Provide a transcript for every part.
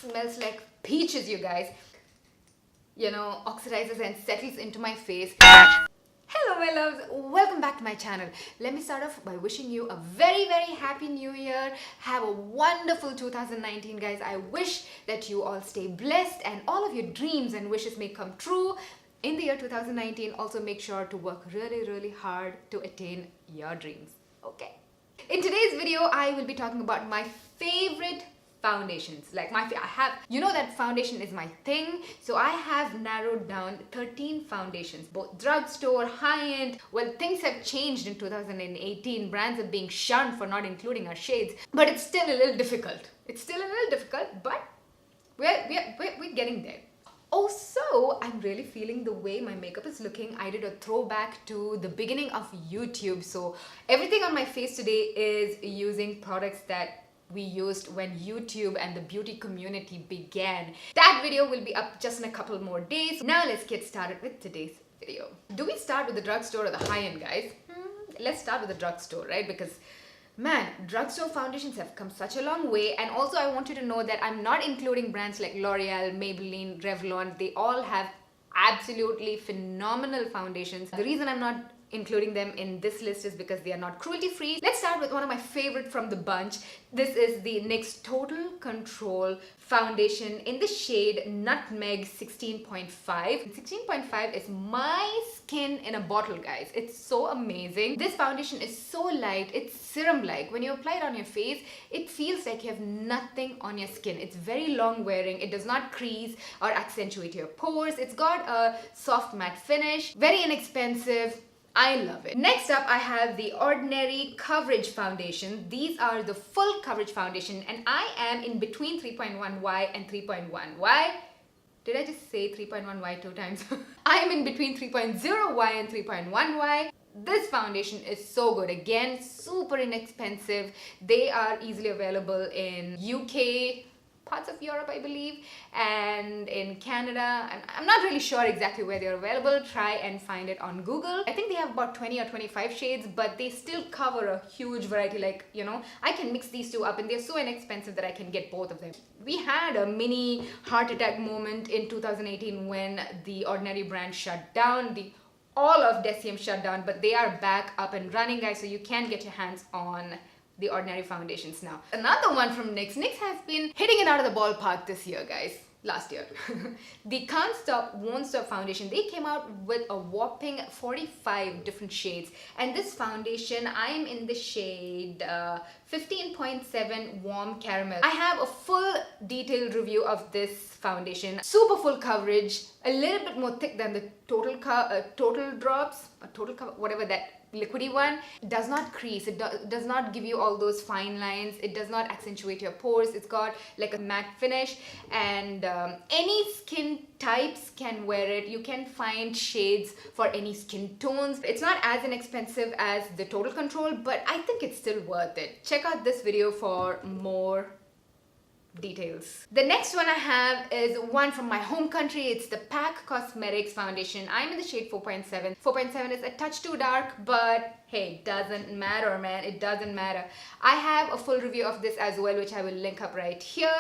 smells like peaches, you guys. You know, oxidizes and settles into my face. Hello my loves, welcome back to my channel. Let me start off by wishing you a very happy new year. Have a wonderful 2019, guys. I wish that you all stay blessed and all of your dreams and wishes may come true in the year 2019. Also make sure to work really hard to attain your dreams. Okay, in today's video I will be talking about my favorite foundations. Like I have, you know that foundation is my thing, so I have narrowed down 13 foundations, both drugstore, high-end. Well, things have changed in 2018. Brands are being shunned for not including our shades, but it's still a little difficult. But we're getting there. Also, I'm really feeling the way my makeup is looking. I did a throwback to the beginning of YouTube, so everything on my face today is using products that we used when YouTube and the beauty community began. That video will be up just in a couple more days. Now let's get started with today's video. Do we start with the drugstore or the high-end, guys? Let's start with the drugstore, right? Because man, drugstore foundations have come such a long way. And also I want you to know that I'm not including brands like L'Oreal, Maybelline, Revlon. They all have absolutely phenomenal foundations. The reason I'm not including them in this list is because they are not cruelty free. Let's start with one of my favorite from the bunch. This is the NYX Total Control foundation in the shade Nutmeg 16.5. 16.5 is my skin in a bottle, guys. It's so amazing. This foundation is so light, it's serum-like. When you apply it on your face, it feels like you have nothing on your skin. It's very long wearing, it does not crease or accentuate your pores. It's got a soft matte finish, very inexpensive. I love it. Next up, I have the Ordinary Coverage Foundation. These are the full coverage foundation, and I am in between 3.1Y and 3.1. Why? Did I just say 3.1Y 2 times? I am in between 3.0Y and 3.1Y. This foundation is so good. Again, super inexpensive. They are easily available in UK, parts of Europe, I believe, and in Canada. I'm not really sure exactly where they're available. Try and find it on Google. I think they have about 20 or 25 shades, but they still cover a huge variety. Like, you know, I can mix these two up and they're so inexpensive that I can get both of them. We had a mini heart attack moment in 2018 when the Ordinary brand shut down. All of Deciem shut down, but they are back up and running, guys, so you can get your hands on the Ordinary foundations now. Another one from NYX. NYX has been hitting it out of the ballpark this year, guys. Last year. The Can't Stop, Won't Stop foundation. They came out with a whopping 45 different shades. And this foundation, I am in the shade 15.7 Warm Caramel. I have a full detailed review of this foundation. Super full coverage, a little bit more thick than the total drops, or total cover, whatever that liquidy one. It does not crease, it does not give you all those fine lines, it does not accentuate your pores. It's got like a matte finish, and any skin types can wear it. You can find shades for any skin tones. It's not as inexpensive as the Total Control, but I think it's still worth it. Check out this video for more details. The next one I have is one from my home country. It's the PAC Cosmetics foundation. I'm in the shade 4.7. 4.7 is a touch too dark, but hey, doesn't matter, man. It doesn't matter. I have a full review of this as well, which I will link up right here.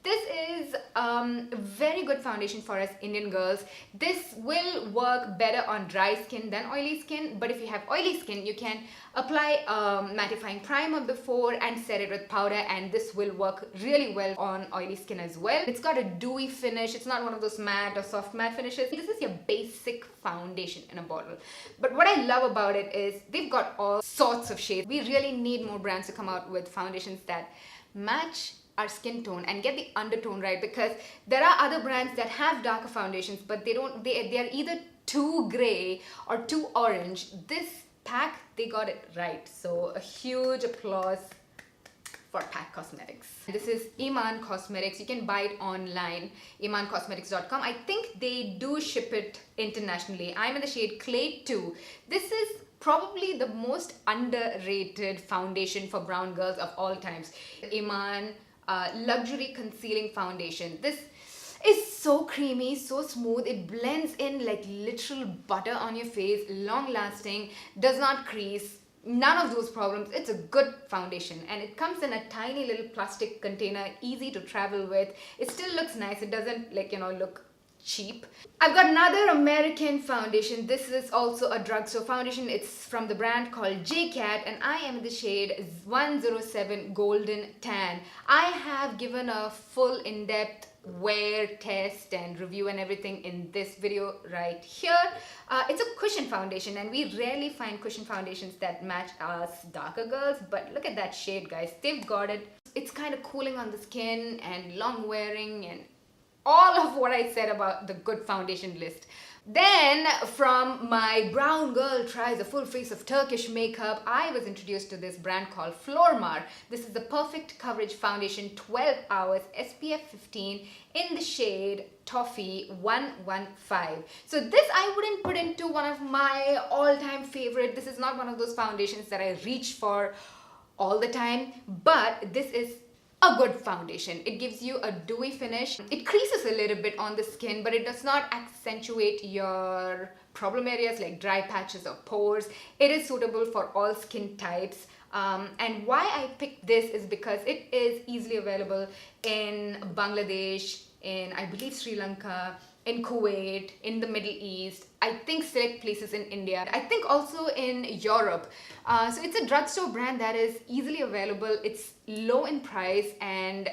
This is a very good foundation for us Indian girls. This will work better on dry skin than oily skin, but if you have oily skin, you can apply a mattifying primer before and set it with powder, and this will work really well on oily skin as well. It's got a dewy finish. It's not one of those matte or soft matte finishes. This is your basic foundation in a bottle. But what I love about it is they've got all sorts of shades. We really need more brands to come out with foundations that match our skin tone and get the undertone right, because there are other brands that have darker foundations, but they are either too gray or too orange. This PAC, they got it right. So a huge applause for PAC Cosmetics. This is IMAN Cosmetics. You can buy it online, imancosmetics.com. I think they do ship it internationally. I'm in the shade Clay 2. This is probably the most underrated foundation for brown girls of all times. IMAN Luxury Concealing Foundation. This is so creamy, so smooth. It blends in like literal butter on your face, long lasting, does not crease. none of those problems. It's a good foundation, and it comes in a tiny little plastic container, easy to travel with. It still looks nice. It doesn't look cheap. I've got another American foundation. This is also a drugstore foundation. It's from the brand called JCAT, and I am in the shade 107 Golden Tan. I have given a full in-depth wear test and review and everything in this video right here. It's a cushion foundation, and we rarely find cushion foundations that match us darker girls, but look at that shade, guys. They've got it. It's kind of cooling on the skin and long wearing and all of what I said about the good foundation list. Then from my brown girl tries a full face of Turkish makeup, I was introduced to this brand called FLORMAR. This is the perfect coverage foundation, 12 hours, SPF 15, in the shade Toffee 115. So this I wouldn't put into one of my all-time favorite. This is not one of those foundations that I reach for all the time, but this is a good foundation. It gives you a dewy finish. It creases a little bit on the skin, but it does not accentuate your problem areas like dry patches or pores. It is suitable for all skin types. And why I picked this is because it is easily available in Bangladesh, in I believe Sri Lanka, in Kuwait, in the Middle East, I think select places in India, I think also in Europe. So it's a drugstore brand that is easily available, it's low in price, and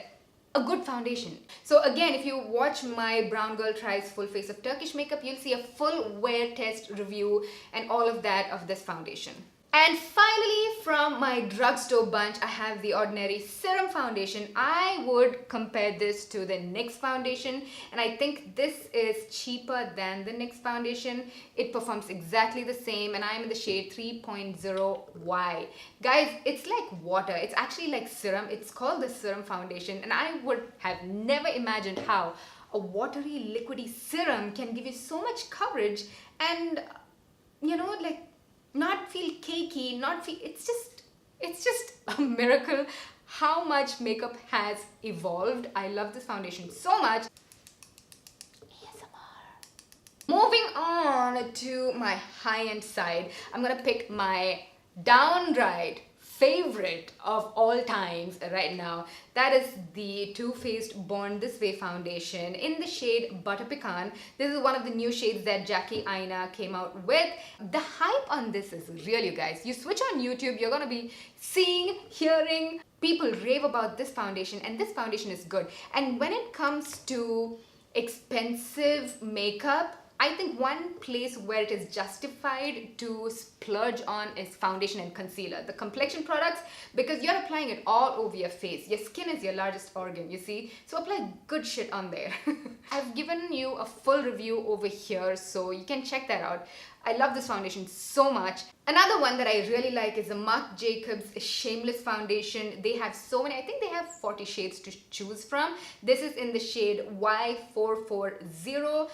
a good foundation. So again, if you watch my brown girl tries full face of Turkish makeup, you'll see a full wear test review and all of that of this foundation. And finally, from my drugstore bunch, I have the ordinary Serum foundation. I would compare this to the NYX foundation, and I think this is cheaper than the NYX foundation. It performs exactly the same, and I'm in the shade 3.0Y. Guys, it's like water. It's actually like serum. It's called the Serum foundation, and I would have never imagined how a watery, liquidy serum can give you so much coverage and, not feel cakey, it's just a miracle how much makeup has evolved. I love this foundation so much. ASMR. Moving on to my high-end side, I'm gonna pick my downright favorite of all times right now. That is the Too Faced Born This Way foundation in the shade Butter Pecan. This is one of the new shades that Jackie Aina came out with. The hype on this is real, you guys. You switch on YouTube, you're gonna be seeing, hearing people rave about this foundation, and this foundation is good. And when it comes to expensive makeup, I think one place where it is justified to splurge on is foundation and concealer, the complexion products, because you're applying it all over your face. Your skin is your largest organ, you see? So apply good shit on there. I've given you a full review over here, so you can check that out. I love this foundation so much. Another one that I really like is the Marc Jacobs Shameless foundation. They have so many, I think they have 40 shades to choose from. This is in the shade Y440.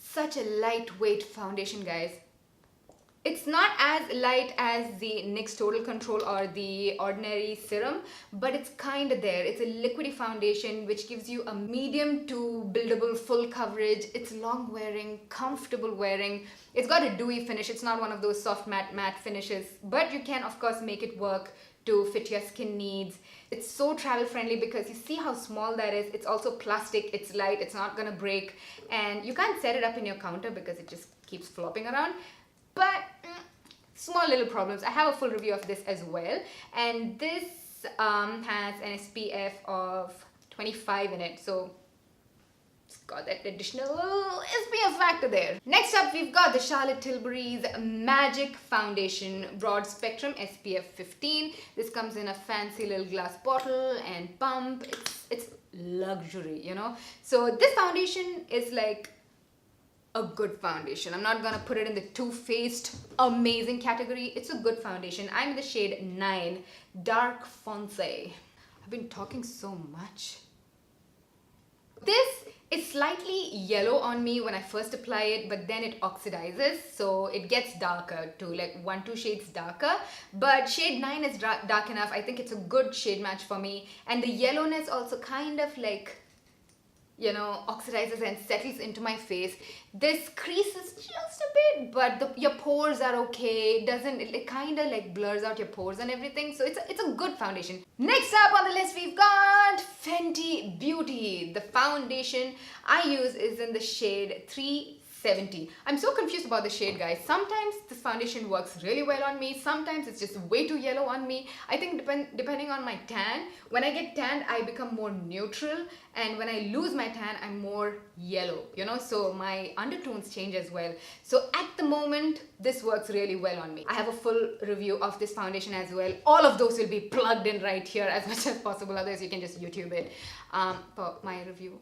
Such a lightweight foundation, guys. It's not as light as the NYX Total Control or the ordinary Serum, but it's kind of there. It's a liquidy foundation which gives you a medium to buildable full coverage. It's long wearing, comfortable wearing. It's got a dewy finish. It's not one of those soft matte finishes, but you can of course make it work to fit your skin needs. It's so travel friendly because you see how small that is. It's also plastic, it's light, it's not gonna break, and you can't set it up in your counter because it just keeps flopping around. But small little problems. I have a full review of this as well, and this has an SPF of 25 in it, so it's got that additional SPF factor there. Next up, we've got the Charlotte Tilbury's Magic Foundation Broad Spectrum SPF 15. This comes in a fancy little glass bottle and pump. It's luxury, you know. So this foundation is like a good foundation. I'm not gonna put it in the Too Faced amazing category. It's a good foundation. I'm in the shade 9, Dark Fonce. I've been talking so much. This is slightly yellow on me when I first apply it, but then it oxidizes, so it gets darker to like 1-2 shades darker. But shade 9 is dark enough. I think it's a good shade match for me, and the yellowness also kind of like oxidizes and settles into my face. This creases just a bit, but your pores are okay. It kind of like blurs out your pores and everything. So it's a good foundation. Next up on the list, we've got Fenty Beauty. The foundation I use is in the shade 370. I'm so confused about the shade, guys. Sometimes this foundation works really well on me. Sometimes it's just way too yellow on me. I think depending on my tan. When I get tanned, I become more neutral. And when I lose my tan, I'm more yellow, so my undertones change as well. So at the moment, this works really well on me. I have a full review of this foundation as well. All of those will be plugged in right here as much as possible. Otherwise, you can just YouTube it for my review,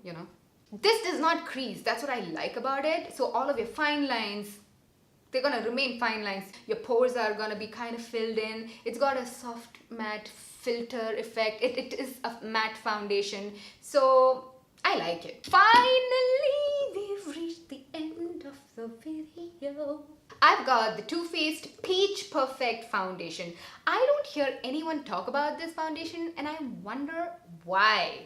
This does not crease. That's what I like about it. So all of your fine lines, they're gonna remain fine lines. Your pores are gonna be kind of filled in. It's got a soft matte filter effect. It is a matte foundation. So I like it. Finally, we've reached the end of the video. I've got the Too Faced Peach Perfect Foundation. I don't hear anyone talk about this foundation and I wonder why.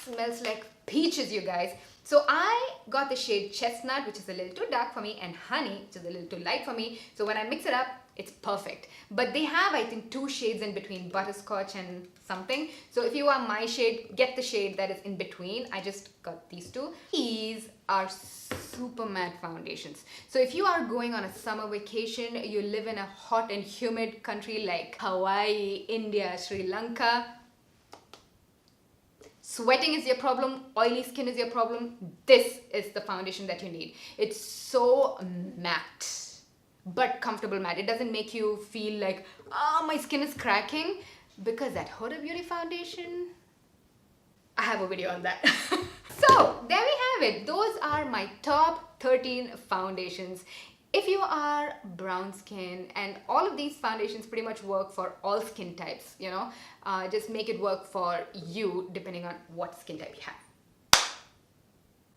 Smells like peaches, you guys. So I got the shade Chestnut, which is a little too dark for me, and Honey, which is a little too light for me. So when I mix it up, it's perfect. But they have, I think, 2 shades in between, butterscotch and something. So if you are my shade, get the shade that is in between. I just got these 2. These are super matte foundations. So if you are going on a summer vacation, you live in a hot and humid country like Hawaii, India, Sri Lanka, sweating is your problem, oily skin is your problem, this is the foundation that you need. It's so matte, but comfortable matte. It doesn't make you feel like, oh, my skin is cracking, because that Huda Beauty foundation, I have a video on that. So there we have it. Those are my top 13 foundations. If you are brown skin, and all of these foundations pretty much work for all skin types, just make it work for you depending on what skin type you have.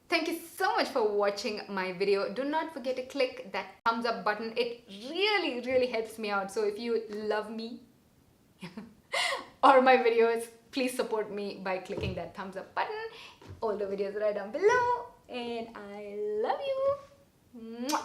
Thank you so much for watching my video. Do not forget to click that thumbs up button. It really, really helps me out. So if you love me or my videos, please support me by clicking that thumbs up button. All the videos are right down below. And I love you. Mwah.